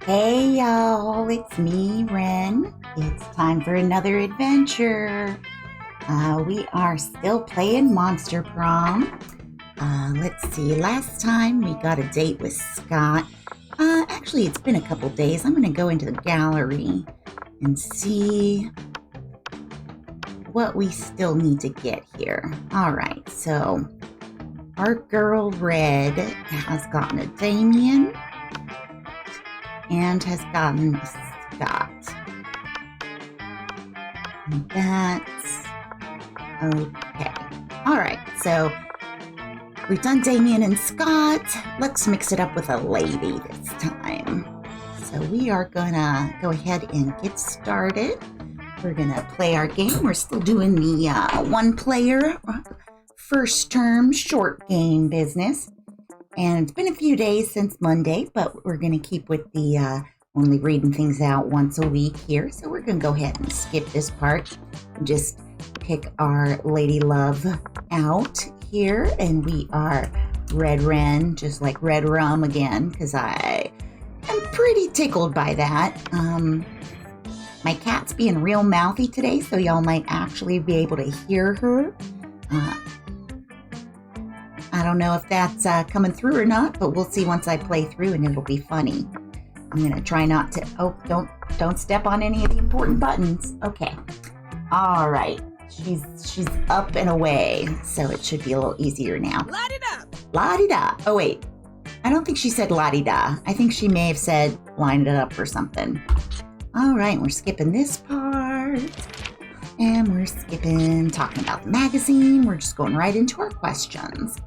Hey y'all, it's me, Ren. It's time for another adventure. We are still playing Monster Prom. Let's see, last time we got a date with Scott. Actually, it's been a couple days. I'm going to go into the gallery and see what we still need to get here. All right, so our girl Red has gotten a Damien and has gotten a Scott. And that's okay. All right, so we've done Damien and Scott. Let's mix it up with a lady this time. So we are gonna go ahead and get started. We're gonna play our game. We're still doing the one player first term short game business. And it's been a few days since Monday, but we're going to keep with the only reading things out once a week here. So we're going to go ahead and skip this part and just pick our Lady Love out here. And we are Red Wren, just like Red Rum again, because I am pretty tickled by that. My cat's being real mouthy today, so y'all might actually be able to hear her. I don't know if that's coming through or not, but we'll see once I play through, and it'll be funny. I'm going to try not to... Oh, don't step on any of the important buttons. Okay. All right. She's up and away, so it should be a little easier now. La-di-da! La-di-da. Oh, wait. I don't think she said la-di-da. I think she may have said line it up or something. All right, we're skipping this part. And we're skipping talking about the magazine. We're just going right into our questions.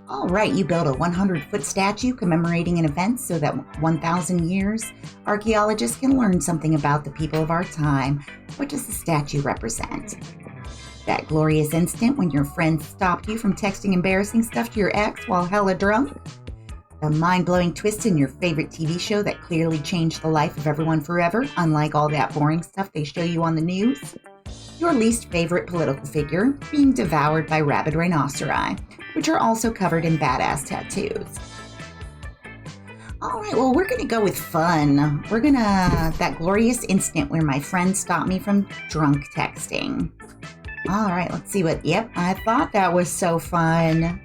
All right, you build a 100-foot statue commemorating an event so that 1,000 years, archaeologists can learn something about the people of our time. What does the statue represent? That glorious instant when your friend stopped you from texting embarrassing stuff to your ex while hella drunk? The mind-blowing twist in your favorite TV show that clearly changed the life of everyone forever, unlike all that boring stuff they show you on the news? Your least favorite political figure being devoured by rabid rhinoceri, which are also covered in badass tattoos. All right, well, we're going to go with fun. We're going to, that glorious instant where my friend stopped me from drunk texting. All right, let's see what, yep, I thought that was so fun.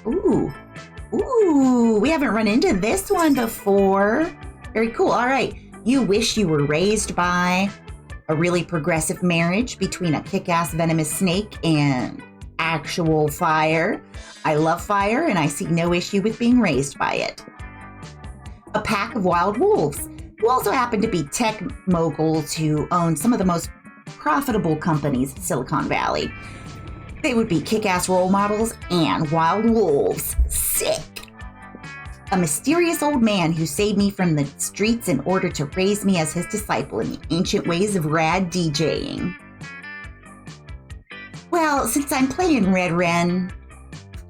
Ooh, we haven't run into this one before. Very cool. All right, you wish you were raised by a really progressive marriage between a kick-ass venomous snake and actual fire. I love fire and I see no issue with being raised by it. A pack of wild wolves who also happen to be tech moguls who own some of the most profitable companies in Silicon Valley. They would be kick-ass role models and wild wolves. Sick. A mysterious old man who saved me from the streets in order to raise me as his disciple in the ancient ways of rad DJing. Well, since I'm playing Red Wren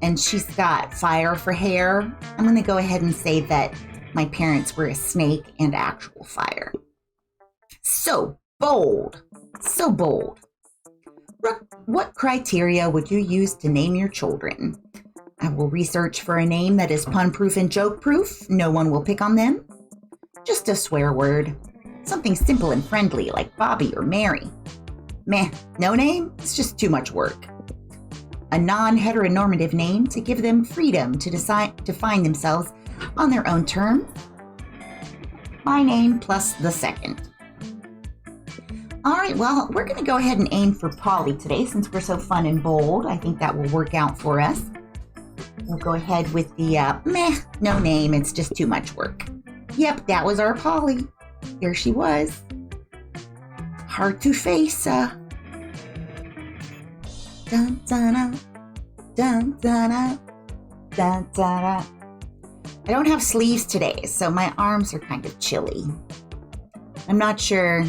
and she's got fire for hair, I'm going to go ahead and say that my parents were a snake and actual fire. So bold. So bold. What criteria would you use to name your children? I will research for a name that is pun-proof and joke-proof. No one will pick on them. Just a swear word. Something simple and friendly like Bobby or Mary. Meh, no name? It's just too much work. A non-heteronormative name to give them freedom to decide to find themselves on their own terms. My name plus the second. All right, well, we're going to go ahead and aim for Polly today since we're so fun and bold. I think that will work out for us. We'll go ahead with the meh, no name, it's just too much work. Yep, that was our Polly. Here she was. Hard to face. Dun, dun, dun, dun, dun, dun, dun. I don't have sleeves today, so my arms are kind of chilly. I'm not sure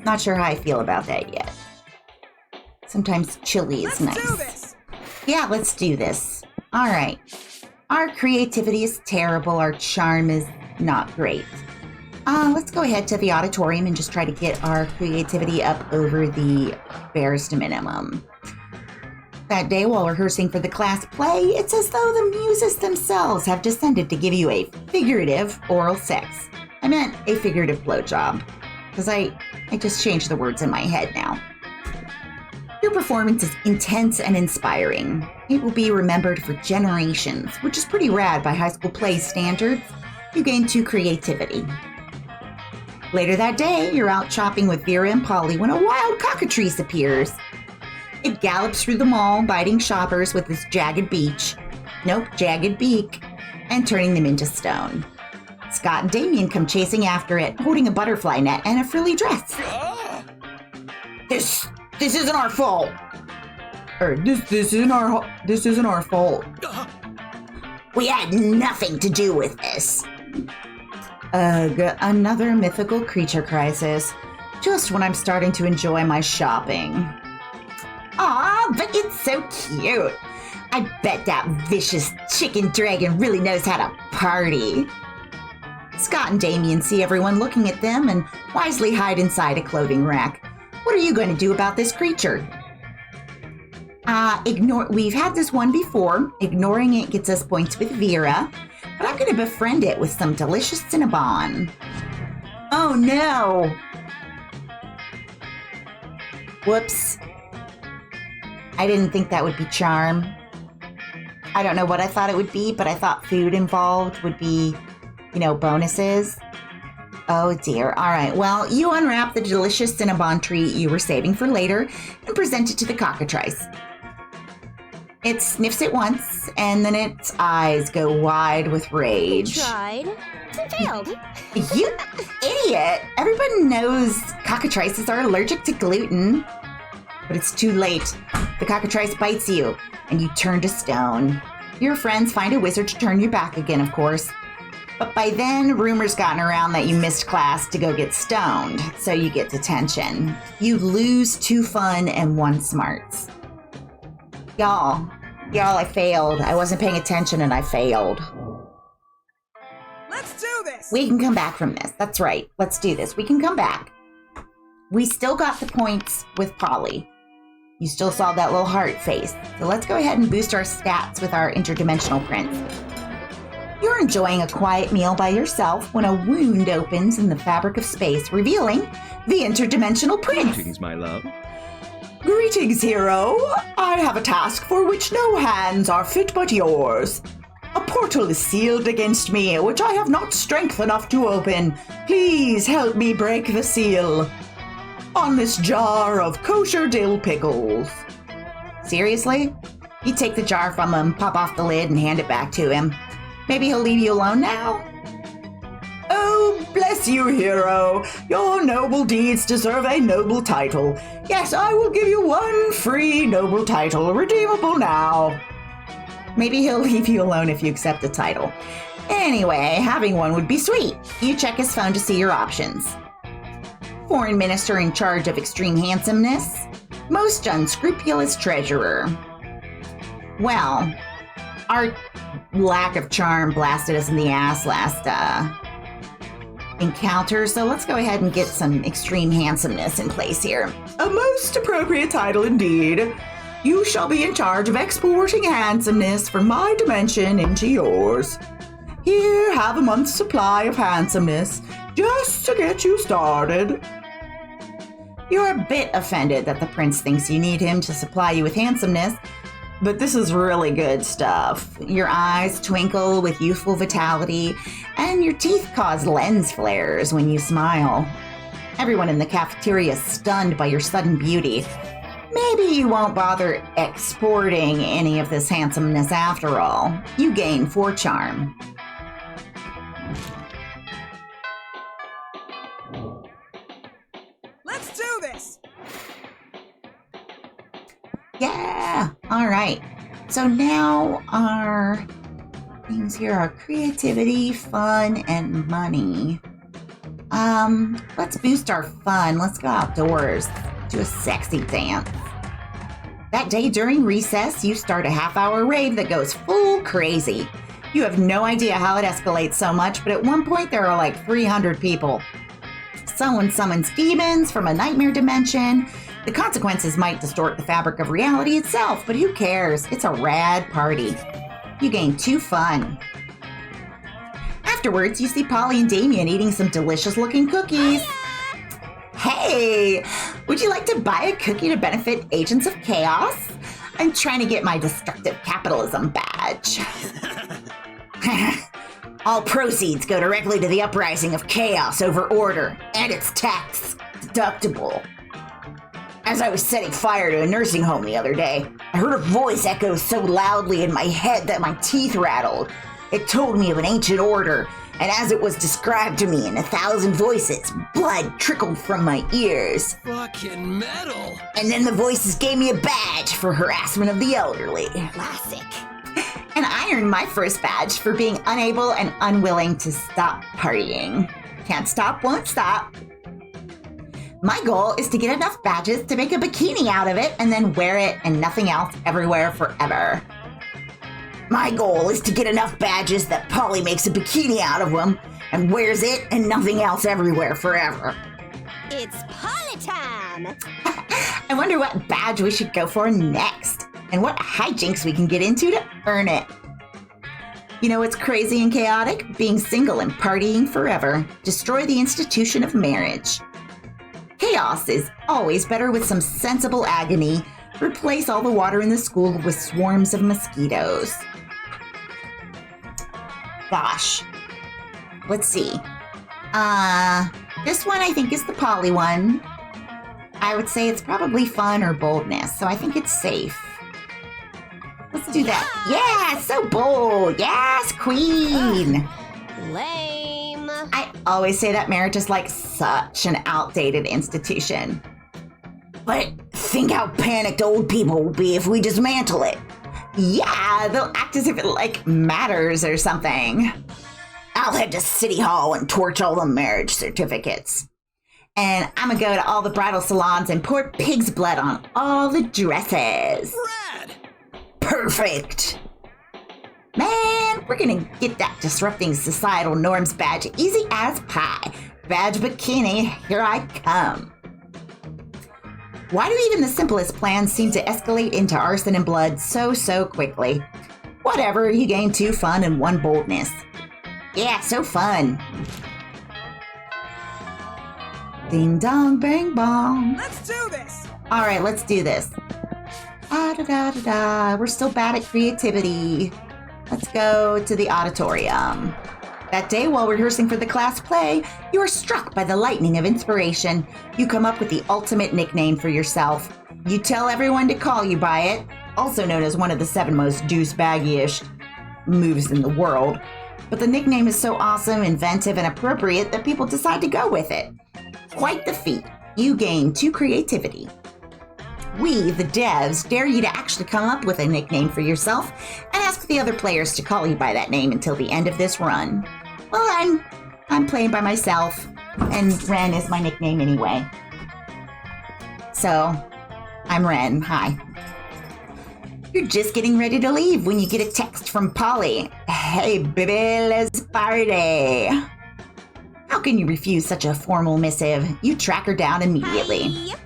how I feel about that yet. Sometimes chilly is nice. Let's do this. Yeah, let's do this. All right. Our creativity is terrible. Our charm is not great. Let's go ahead to the auditorium and just try to get our creativity up over the barest minimum. That day, while rehearsing for the class play, it's as though the muses themselves have descended to give you a figurative oral sex. I meant a figurative blowjob, because I just changed the words in my head now. Your performance is intense and inspiring. It will be remembered for generations, which is pretty rad by high school play standards. You gain 2 creativity. Later that day, you're out shopping with Vera and Polly when a wild cockatrice appears. It gallops through the mall, biting shoppers with its jagged beak, and turning them into stone. Scott and Damien come chasing after it, holding a butterfly net and a frilly dress. This isn't our fault. This isn't our fault. We had nothing to do with this. Ugh, another mythical creature crisis. Just when I'm starting to enjoy my shopping. Aw, but it's so cute. I bet that vicious chicken dragon really knows how to party. Scott and Damien see everyone looking at them and wisely hide inside a clothing rack. What are you going to do about this creature? We've had this one before. Ignoring it gets us points with Vera, but I'm going to befriend it with some delicious Cinnabon. Oh no! Whoops. I didn't think that would be charm. I don't know what I thought it would be, but I thought food involved would be, bonuses. Oh dear. All right. Well, you unwrap the delicious Cinnabon treat you were saving for later and present it to the cockatrice. It sniffs it once, and then its eyes go wide with rage. Tried. Failed. You idiot! Everybody knows cockatrices are allergic to gluten. But it's too late. The cockatrice bites you, and you turn to stone. Your friends find a wizard to turn you back again, of course. But by then, rumors gotten around that you missed class to go get stoned, so you get detention. You lose 2 fun and 1 smarts. Y'all, I failed. I wasn't paying attention and I failed. Let's do this! We can come back from this. That's right. Let's do this. We can come back. We still got the points with Polly. You still saw that little heart face. So let's go ahead and boost our stats with our interdimensional prince. You're enjoying a quiet meal by yourself when a wound opens in the fabric of space, revealing the interdimensional prince. Greetings, my love. Greetings, hero. I have a task for which no hands are fit but yours. A portal is sealed against me, which I have not strength enough to open. Please help me break the seal. On this jar of kosher dill pickles. Seriously? You take the jar from him, pop off the lid, and hand it back to him. Maybe he'll leave you alone now? Oh, bless you, hero. Your noble deeds deserve a noble title. Yes, I will give you 1 free noble title, redeemable now. Maybe he'll leave you alone if you accept the title. Anyway, having one would be sweet. You check his phone to see your options. Foreign minister in charge of extreme handsomeness. Most unscrupulous treasurer. Well, our lack of charm blasted us in the ass last encounter, so let's go ahead and get some extreme handsomeness in place here. A most appropriate title indeed. You shall be in charge of exporting handsomeness from my dimension into yours. Here, have a month's supply of handsomeness, just to get you started. You're a bit offended that the prince thinks you need him to supply you with handsomeness, but this is really good stuff. Your eyes twinkle with youthful vitality, and your teeth cause lens flares when you smile. Everyone in the cafeteria is stunned by your sudden beauty. Maybe you won't bother exporting any of this handsomeness after all. You gain 4 charm. Let's do this! Yeah! All right. So now our things here are creativity, fun, and money. Let's boost our fun. Let's go outdoors. Do a sexy dance. That day during recess, you start a half-hour rave that goes full crazy. You have no idea how it escalates so much, but at one point there are like 300 people. Someone summons demons from a nightmare dimension. The consequences might distort the fabric of reality itself, but who cares? It's a rad party. You gain 2 fun. Afterwards, you see Polly and Damien eating some delicious-looking cookies. Hey, would you like to buy a cookie to benefit Agents of Chaos? I'm trying to get my destructive capitalism badge. All proceeds go directly to the uprising of chaos over order, and it's tax deductible. As I was setting fire to a nursing home the other day, I heard a voice echo so loudly in my head that my teeth rattled. It told me of an ancient order, and as it was described to me in 1,000 voices, blood trickled from my ears. Fucking metal! And then the voices gave me a badge for harassment of the elderly. Classic. And I earned my first badge for being unable and unwilling to stop partying. Can't stop, won't stop. My goal is to get enough badges to make a bikini out of it and then wear it and nothing else everywhere forever. My goal is to get enough badges that Polly makes a bikini out of them and wears it and nothing else everywhere forever. It's party time. I wonder what badge we should go for next and what hijinks we can get into to earn it. You know what's crazy and chaotic? Being single and partying forever. Destroy the institution of marriage. Chaos is always better with some sensible agony. Replace all the water in the school with swarms of mosquitoes. Gosh. Let's see. This one I think is the Polly one. I would say it's probably fun or boldness, so I think it's safe. Let's do that. Yeah, so bold. Yes, queen. Lame. I always say that marriage is like such an outdated institution. But think how panicked old people will be if we dismantle it. Yeah, they'll act as if it like matters or something. I'll head to City Hall and torch all the marriage certificates. And I'm gonna go to all the bridal salons and pour pig's blood on all the dresses. Rad! Perfect. Man, we're gonna get that disrupting societal norms badge easy as pie. Badge bikini, here I come. Why do even the simplest plans seem to escalate into arson and blood so quickly? Whatever, you gain 2 fun and 1 boldness. Yeah, so fun. Ding dong, bang bong. Let's do this! All right, let's do this. We're still bad at creativity. Let's go to the auditorium. That day, while rehearsing for the class play, you are struck by the lightning of inspiration. You come up with the ultimate nickname for yourself. You tell everyone to call you by it, also known as one of the 7 most douchebaggy-ish moves in the world. But the nickname is so awesome, inventive, and appropriate that people decide to go with it. Quite the feat. You gain 2 creativity. We, the devs, dare you to actually come up with a nickname for yourself and ask the other players to call you by that name until the end of this run. Well, I'm playing by myself, and Ren is my nickname anyway. So, I'm Ren. Hi. You're just getting ready to leave when you get a text from Polly. Hey, baby, let's party. How can you refuse such a formal missive? You track her down immediately. Hi.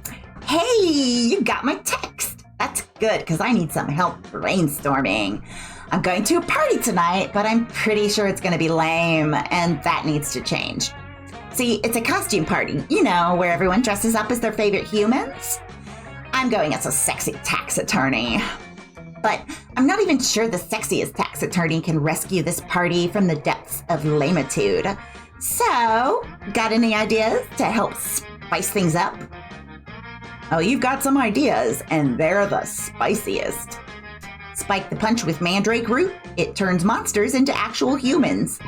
Hey, you got my text. That's good, because I need some help brainstorming. I'm going to a party tonight, but I'm pretty sure it's going to be lame, and that needs to change. See, it's a costume party, you know, where everyone dresses up as their favorite humans. I'm going as a sexy tax attorney. But I'm not even sure the sexiest tax attorney can rescue this party from the depths of lamitude. So, got any ideas to help spice things up? Oh, you've got some ideas, and they're the spiciest. Spike the punch with mandrake root. It turns monsters into actual humans.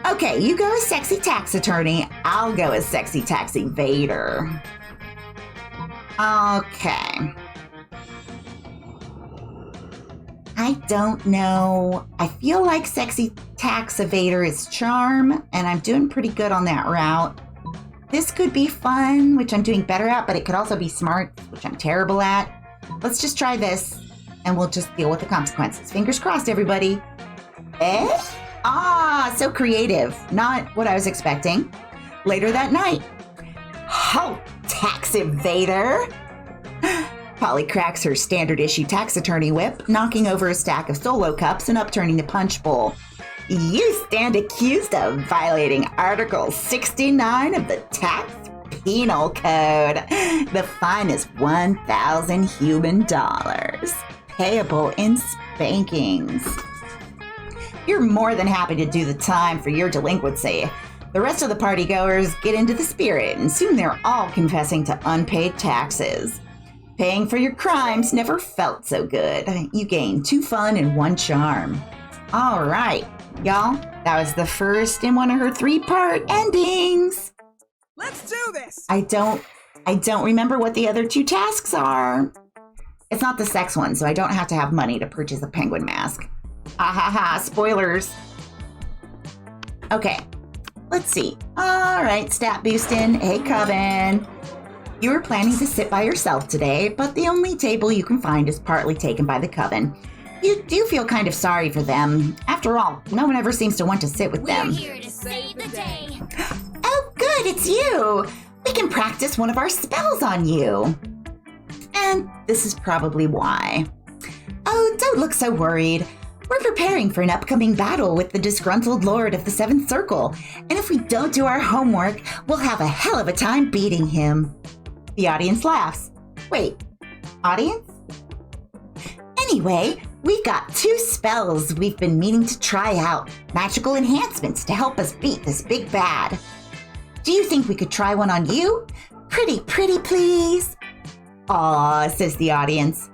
Okay, you go as sexy tax attorney. I'll go as sexy tax evader. Okay. I don't know. I feel like sexy tax evader is charm, and I'm doing pretty good on that route. This could be fun, which I'm doing better at, but it could also be smart, which I'm terrible at. Let's just try this, and we'll just deal with the consequences. Fingers crossed, everybody. Eh? Ah, so creative. Not what I was expecting. Later that night. Halt, tax evader. Polly cracks her standard issue tax attorney whip, knocking over a stack of Solo cups and upturning the punch bowl. You stand accused of violating Article 69 of the Tax Penal Code. The fine is 1,000 human dollars, payable in spankings. You're more than happy to do the time for your delinquency. The rest of the partygoers get into the spirit, and soon they're all confessing to unpaid taxes. Paying for your crimes never felt so good. You gain 2 fun and 1 charm. All right, y'all, that was the first in one of her 3-part endings. Let's do this! I don't remember what the other 2 tasks are. It's not the sex one, so I don't have to have money to purchase a penguin mask. Ah ha ha, spoilers. Okay, let's see. All right, stat boosting. Hey, Coven. You were planning to sit by yourself today, but the only table you can find is partly taken by the Coven. You do feel kind of sorry for them. After all, no one ever seems to want to sit with them. We're here to save the day. Oh, good, it's you. We can practice one of our spells on you. And this is probably why. Oh, don't look so worried. We're preparing for an upcoming battle with the disgruntled Lord of the Seventh Circle, and if we don't do our homework, we'll have a hell of a time beating him. The audience laughs. Wait, audience? Anyway, we've got 2 spells we've been meaning to try out, magical enhancements to help us beat this big bad. Do you think we could try one on you? Pretty, please. Aw, says the audience.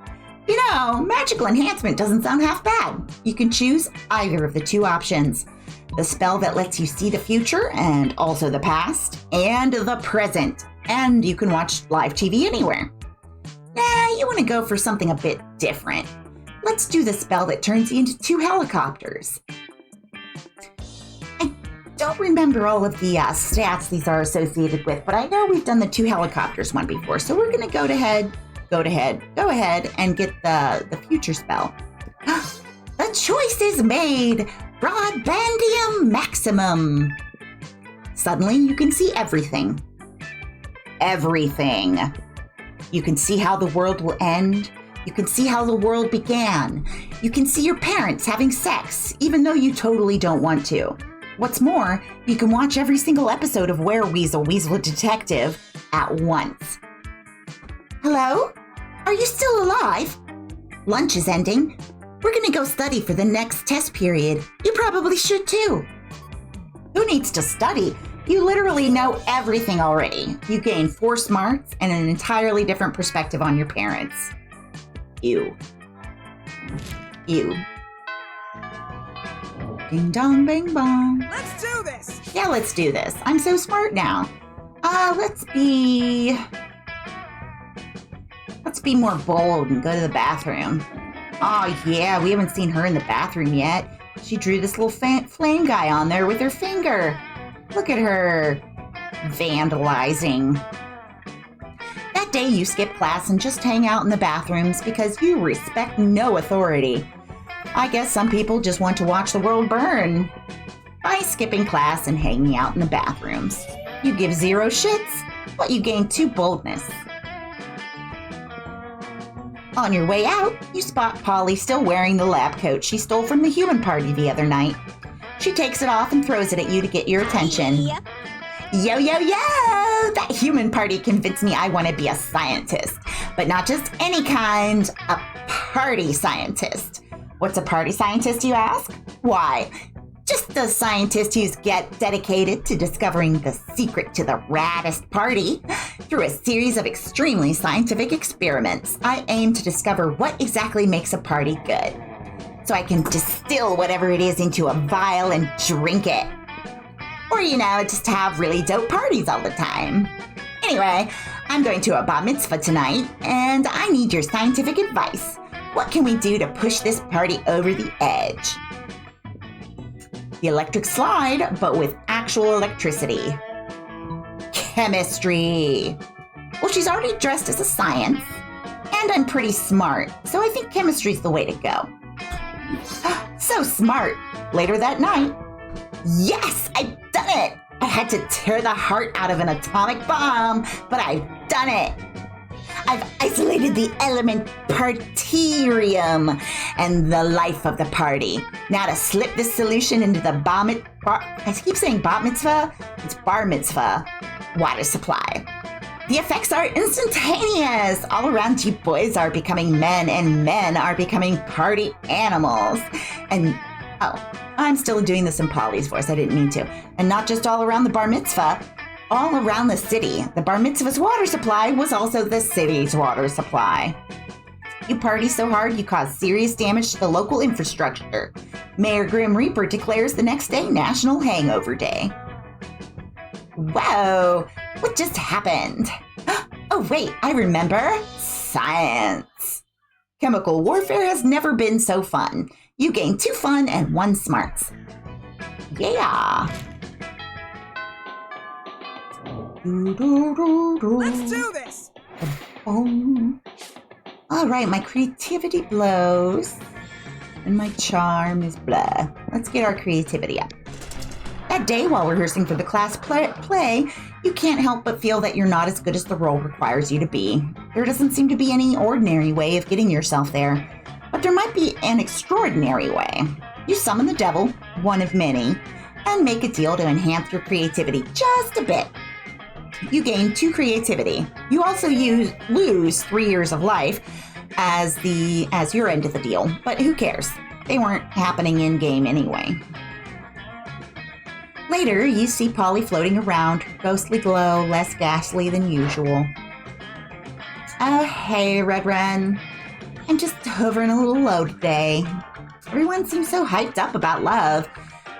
You know, magical enhancement doesn't sound half bad. You can choose either of the 2 options. The spell that lets you see the future and also the past and the present. And you can watch live TV anywhere. Nah, you want to go for something a bit different. Let's do the spell that turns you into 2 helicopters. I don't remember all of the stats these are associated with, but I know we've done the 2 helicopters one before, so we're going to go ahead and get the future spell. The choice is made! Broadbandium Maximum! Suddenly, you can see everything. Everything. You can see how the world will end. You can see how the world began. You can see your parents having sex, even though you totally don't want to. What's more, you can watch every single episode of Weasel Detective at once. Hello? Are you still alive? Lunch is ending. We're gonna go study for the next test period. You probably should too. Who needs to study? You literally know everything already. You gain 4 smarts and an entirely different perspective on your parents. You. Ding dong bang bong. Let's do this! Yeah, let's do this. I'm so smart now. Let's be more bold and go to the bathroom. Oh yeah, we haven't seen her in the bathroom yet. She drew this little flame guy on there with her finger. Look at her vandalizing. That day you skip class and just hang out in the bathrooms because you respect no authority. I guess some people just want to watch the world burn. By skipping class and hanging out in the bathrooms, you give 0 shits, but you gain 2 boldness. On your way out, you spot Polly still wearing the lab coat she stole from the human party the other night. She takes it off and throws it at you to get your attention. Yep. Yo! That human party convinced me I want to be a scientist. But not just any kind, a party scientist. What's a party scientist, you ask? Why, just a scientist who's dedicated to discovering the secret to the raddest party. Through a series of extremely scientific experiments, I aim to discover what exactly makes a party good, so I can distill whatever it is into a vial and drink it. Or, just have really dope parties all the time. Anyway, I'm going to a bar mitzvah tonight, and I need your scientific advice. What can we do to push this party over the edge? The electric slide, but with actual electricity. Chemistry. Well, she's already dressed as a science, and I'm pretty smart, so I think chemistry's the way to go. So smart. Later that night, yes, I've done it! I had to tear the heart out of an atomic bomb, but I've done it! I've isolated the element partirium and the life of the party. Now to slip this solution into the I keep saying bat mitzvah, it's bar mitzvah, water supply. The effects are instantaneous. All around you boys are becoming men and men are becoming party animals. And, I'm still doing this in Polly's voice. I didn't mean to. And not just all around the bar mitzvah, all around the city. The bar mitzvah's water supply was also the city's water supply. You party so hard you cause serious damage to the local infrastructure. Mayor Grim Reaper declares the next day National Hangover Day. Whoa, what just happened? Oh wait, I remember. Science. Chemical warfare has never been so fun. You gain 2 fun and 1 smarts. Yeah. Let's do this. All right, my creativity blows and my charm is blah. Let's get our creativity up. That day, while rehearsing for the class play, you can't help but feel that you're not as good as the role requires you to be. There doesn't seem to be any ordinary way of getting yourself there, but there might be an extraordinary way. You summon the devil, one of many, and make a deal to enhance your creativity just a bit. You gain 2 creativity. You also lose 3 years of life as your end of the deal, but who cares? They weren't happening in game anyway. Later, you see Polly floating around, her ghostly glow less ghastly than usual. Oh, hey, Red Wren. I'm just hovering a little low today. Everyone seems so hyped up about love,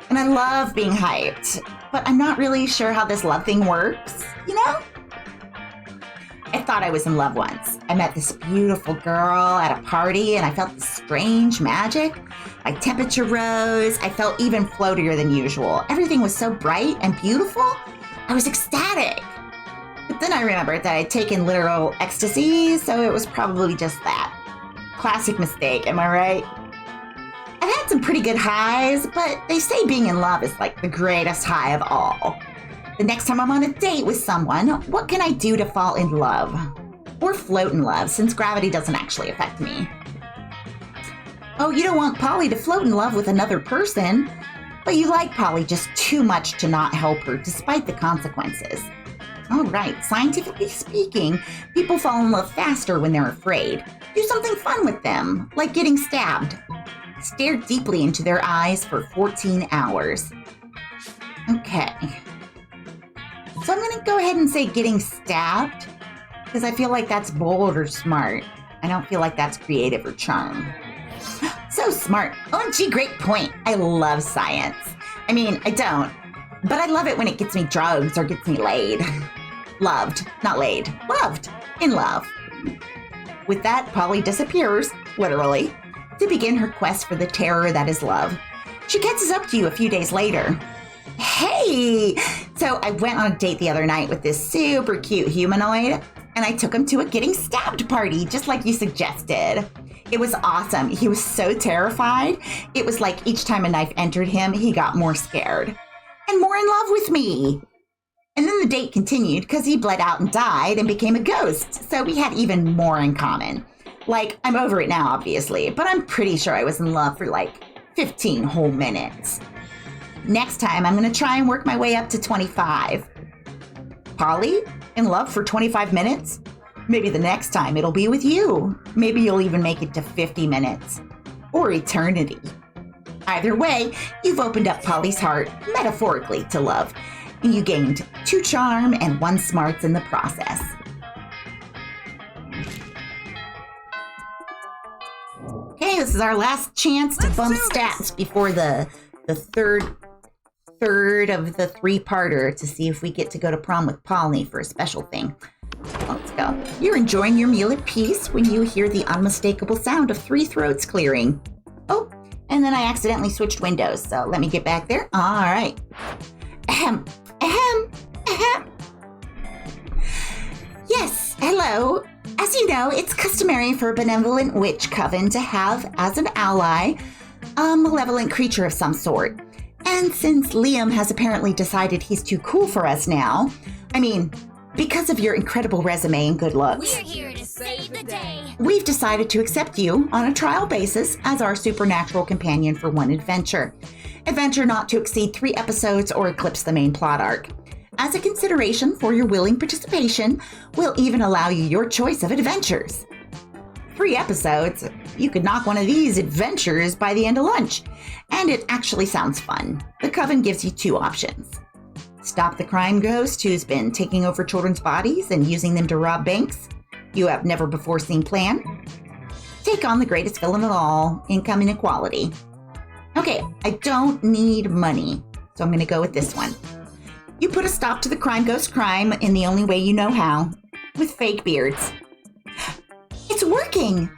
and I love being hyped, but I'm not really sure how this love thing works, you know? I thought I was in love once. I met this beautiful girl at a party, and I felt this strange magic. My temperature rose. I felt even floatier than usual. Everything was so bright and beautiful. I was ecstatic. But then I remembered that I'd taken literal ecstasy, so it was probably just that. Classic mistake, am I right? I've had some pretty good highs, but they say being in love is like the greatest high of all. The next time I'm on a date with someone, what can I do to fall in love? Or float in love, since gravity doesn't actually affect me. Oh, you don't want Polly to float in love with another person, but you like Polly just too much to not help her, despite the consequences. All right, scientifically speaking, people fall in love faster when they're afraid. Do something fun with them, like getting stabbed. Stare deeply into their eyes for 14 hours. Okay. So I'm going to go ahead and say getting stabbed, because I feel like that's bold or smart. I don't feel like that's creative or charm. So smart. OMG, great point. I love science. I mean, I don't, but I love it when it gets me drugs or gets me laid. Loved, not laid. Loved. In love. With that, Polly disappears, literally, to begin her quest for the terror that is love. She catches up to you a few days later. Hey! So I went on a date the other night with this super cute humanoid, and I took him to a getting stabbed party, just like you suggested. It was awesome. He was so terrified. It was like each time a knife entered him, he got more scared and more in love with me. And then the date continued because he bled out and died and became a ghost. So we had even more in common. Like, I'm over it now, obviously, but I'm pretty sure I was in love for like 15 whole minutes. Next time, I'm going to try and work my way up to 25. Polly, in love for 25 minutes? Maybe the next time it'll be with you. Maybe you'll even make it to 50 minutes. Or eternity. Either way, you've opened up Polly's heart, metaphorically, to love. And you gained 2 charm and 1 smarts in the process. Okay, this is our last chance to bump stats before the third of the 3-parter to see if we get to go to prom with Polly for a special thing. Let's go. You're enjoying your meal at peace when you hear the unmistakable sound of 3 throats clearing. Oh, and then I accidentally switched windows, so let me get back there. All right. Ahem, ahem, ahem. Yes, hello. As you know, it's customary for a benevolent witch coven to have as an ally a malevolent creature of some sort. And since Liam has apparently decided he's too cool for us now, I mean, because of your incredible resume and good looks. We're here to Save the day. We've decided to accept you on a trial basis as our supernatural companion for one adventure. Adventure not to exceed 3 episodes or eclipse the main plot arc. As a consideration for your willing participation, we'll even allow you your choice of adventures. 3 episodes, you could knock one of these adventures by the end of lunch. And it actually sounds fun. The Coven gives you 2 options. Stop the crime ghost who's been taking over children's bodies and using them to rob banks. You have never before seen plan. Take on the greatest villain of all, income inequality. Okay, I don't need money, so I'm going to go with this one. You put a stop to the crime ghost crime in the only way you know how, with fake beards. It's working!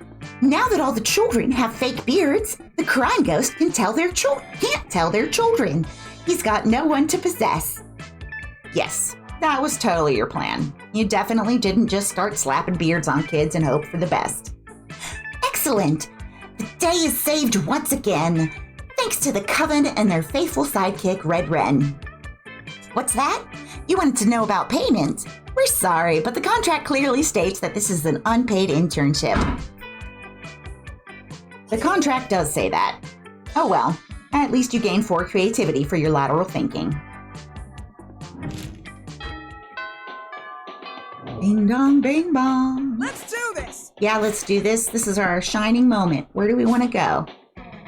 Now that all the children have fake beards, the crime ghost can't tell their children. He's got no one to possess. Yes, that was totally your plan. You definitely didn't just start slapping beards on kids and hope for the best. Excellent! The day is saved once again, thanks to the Coven and their faithful sidekick, Red Wren. What's that? You wanted to know about payment? We're sorry, but the contract clearly states that this is an unpaid internship. The contract does say that. Oh well, at least you gain 4 creativity for your lateral thinking. Ding dong, bing bong. Let's do this! Yeah, let's do this. This is our shining moment. Where do we want to go?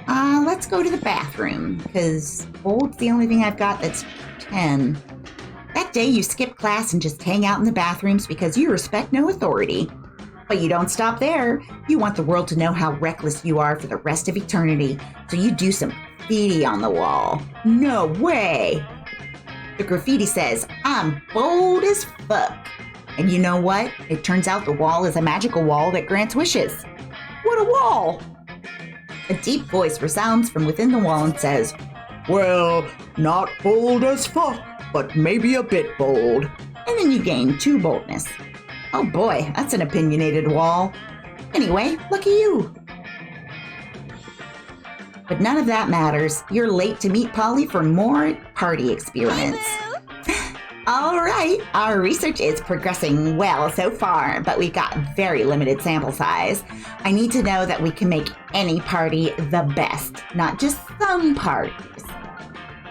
Let's go to the bathroom, because bold's the only thing I've got that's 10. That day you skip class and just hang out in the bathrooms because you respect no authority. But you don't stop there. You want the world to know how reckless you are for the rest of eternity, so you do some graffiti on the wall. No way! The graffiti says, I'm bold as fuck. And you know what? It turns out the wall is a magical wall that grants wishes. What a wall! A deep voice resounds from within the wall and says, Well, not bold as fuck, but maybe a bit bold. and then you gain 2 boldness. Oh boy, that's an opinionated wall. Anyway, lucky you. But none of that matters. You're late to meet Polly for more party experiments. All right, our research is progressing well so far, but we've got very limited sample size. I need to know that we can make any party the best, not just some parties.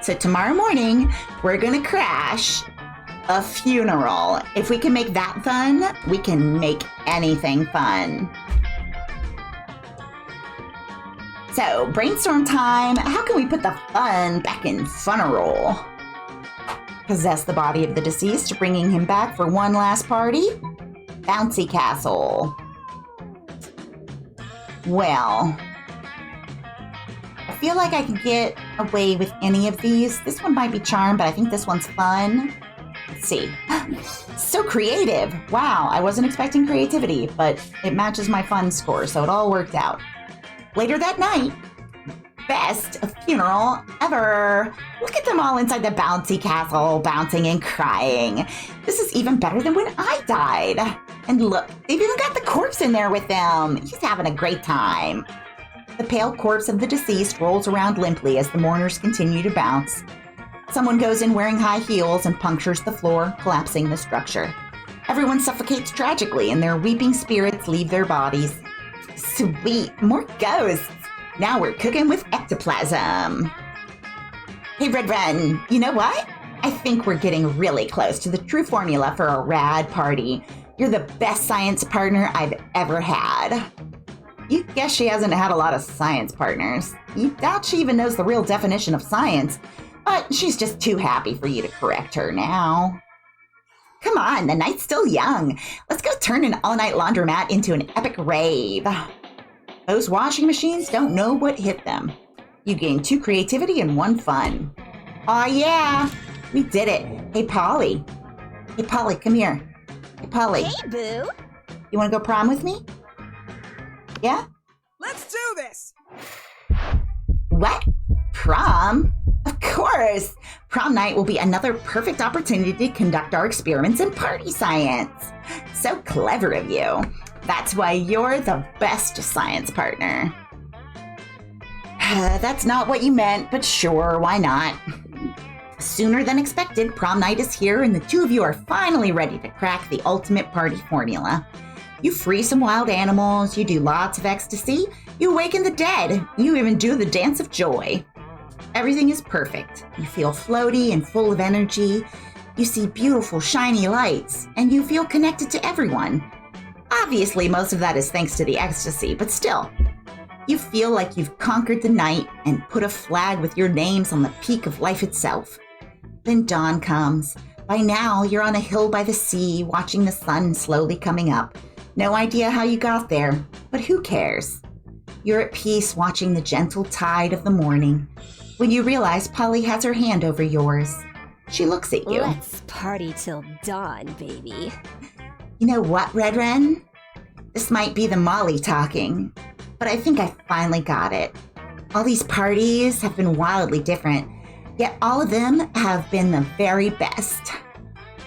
So tomorrow morning, we're gonna crash a funeral. If we can make that fun, we can make anything fun. So, brainstorm time. How can we put the fun back in funeral? Possess the body of the deceased, bringing him back for one last party? Bouncy castle. Well, I feel like I could get away with any of these. This one might be charm, but I think this one's fun. Let's see. So creative. Wow, I wasn't expecting creativity, but it matches my fun score, so it all worked out. Later that night, best funeral ever. Look at them all inside the bouncy castle, bouncing and crying. This is even better than when I died. And look, they've even got the corpse in there with them. He's having a great time. The pale corpse of the deceased rolls around limply as the mourners continue to bounce. Someone goes in wearing high heels and punctures the floor, collapsing the structure. Everyone suffocates tragically and their weeping spirits leave their bodies. Sweet, more ghosts. Now we're cooking with ectoplasm. Hey, Red Wren, you know what? I think we're getting really close to the true formula for a rad party. You're the best science partner I've ever had. You guess she hasn't had a lot of science partners. You doubt she even knows the real definition of science, but she's just too happy for you to correct her now. Come on, the night's still young. Let's go turn an all-night laundromat into an epic rave. Those washing machines don't know what hit them. You gain 2 creativity and 1 fun. Aw yeah, we did it. Hey, Polly. Hey, Polly, come here. Hey, Polly. Hey, Boo. You want to go prom with me? Yeah? Let's do this! What? Prom? Of course! Prom night will be another perfect opportunity to conduct our experiments in party science. So clever of you. That's why you're the best science partner. That's not what you meant, but sure, why not? Sooner than expected, prom night is here and the 2 of you are finally ready to crack the ultimate party formula. You free some wild animals, you do lots of ecstasy, you awaken the dead, you even do the dance of joy. Everything is perfect. You feel floaty and full of energy. You see beautiful, shiny lights, and you feel connected to everyone. Obviously, most of that is thanks to the ecstasy, but still, you feel like you've conquered the night and put a flag with your names on the peak of life itself. Then dawn comes. By now, you're on a hill by the sea, watching the sun slowly coming up. No idea how you got there, but who cares? You're at peace watching the gentle tide of the morning when you realize Polly has her hand over yours. She looks at you. Let's party till dawn, baby. You know what, Red Wren? This might be the Molly talking, but I think I finally got it. All these parties have been wildly different, yet all of them have been the very best.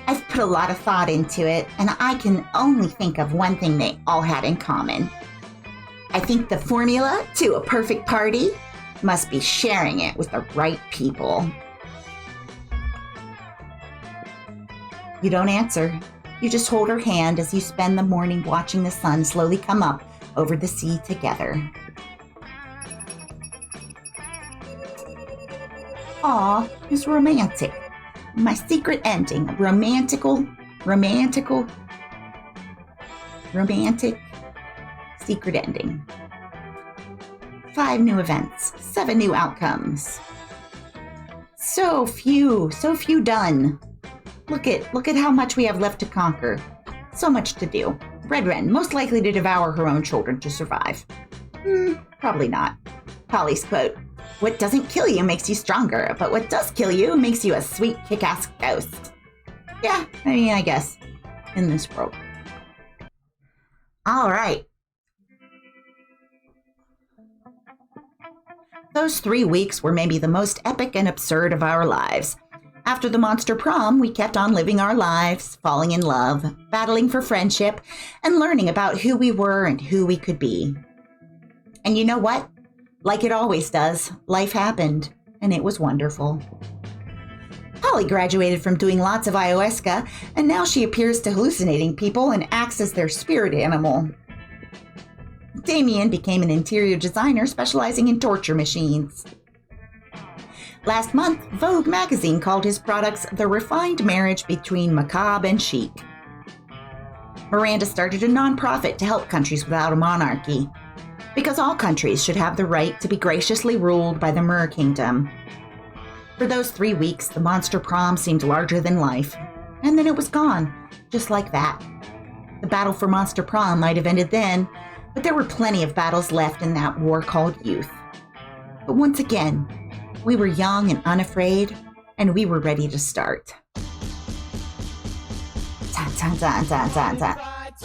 I've put a lot of thought into it, and I can only think of one thing they all had in common. I think the formula to a perfect party must be sharing it with the right people. You don't answer. You just hold her hand as you spend the morning watching the sun slowly come up over the sea together. Aw, it's romantic. My secret ending. Romantic secret ending. 5 new events, 7 new outcomes. So few done. Look at how much we have left to conquer. So much to do. Red Wren, most likely to devour her own children to survive. Probably not. Polly's quote, "What doesn't kill you makes you stronger, but what does kill you makes you a sweet kick-ass ghost." Yeah, I mean, I guess, in this world. All right. Those 3 weeks were maybe the most epic and absurd of our lives. After the monster prom, we kept on living our lives, falling in love, battling for friendship, and learning about who we were and who we could be. And you know what? Like it always does, life happened, and it was wonderful. Polly graduated from doing lots of ayahuasca, and now she appears to hallucinating people and acts as their spirit animal. Damien became an interior designer specializing in torture machines. Last month, Vogue magazine called his products the refined marriage between macabre and chic. Miranda started a nonprofit to help countries without a monarchy, because all countries should have the right to be graciously ruled by the Mer Kingdom. For those 3 weeks, the monster prom seemed larger than life, and then it was gone, just like that. The battle for monster prom might have ended then, but there were plenty of battles left in that war called youth. But once again, we were young and unafraid, and we were ready to start. Dun, dun, dun, dun, dun, dun.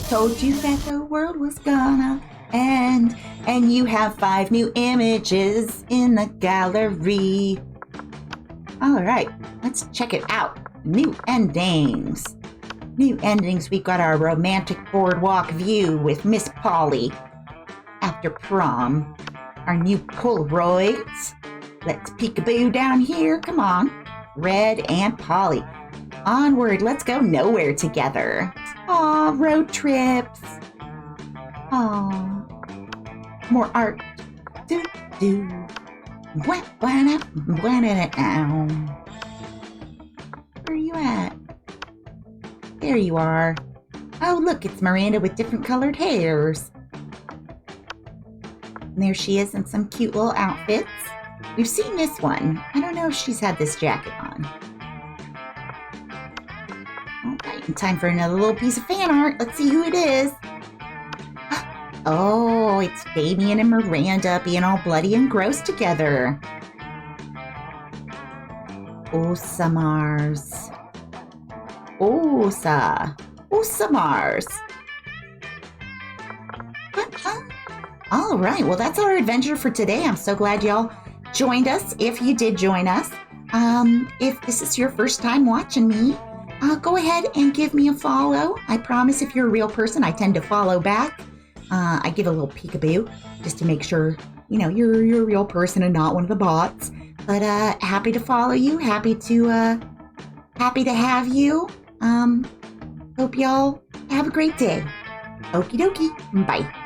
Told you that the world was gonna end, and you have 5 new images in the gallery. All right, let's check it out. New endings. New endings, we've got our romantic boardwalk view with Miss Polly after prom. Our new Polaroids. Let's peekaboo down here. Come on. Red and Polly. Onward. Let's go nowhere together. Aw, road trips. Aw. More art. Do. Where are you at? There you are. Oh, look, it's Miranda with different colored hairs. And there she is in some cute little outfits. We've seen this one. I don't know if she's had this jacket on. All right, and time for another little piece of fan art. Let's see who it is. Oh, it's Damien and Miranda being all bloody and gross together. Osamars. Osamars. All right, well, that's our adventure for today. I'm so glad y'all joined us, if you did join us. If this is your first time watching me, go ahead and give me a follow. I promise if you're a real person, I tend to follow back. I give a little peekaboo just to make sure, you're a real person and not one of the bots. But happy to follow you, happy to have you. Hope y'all have a great day. Okie dokie. Bye.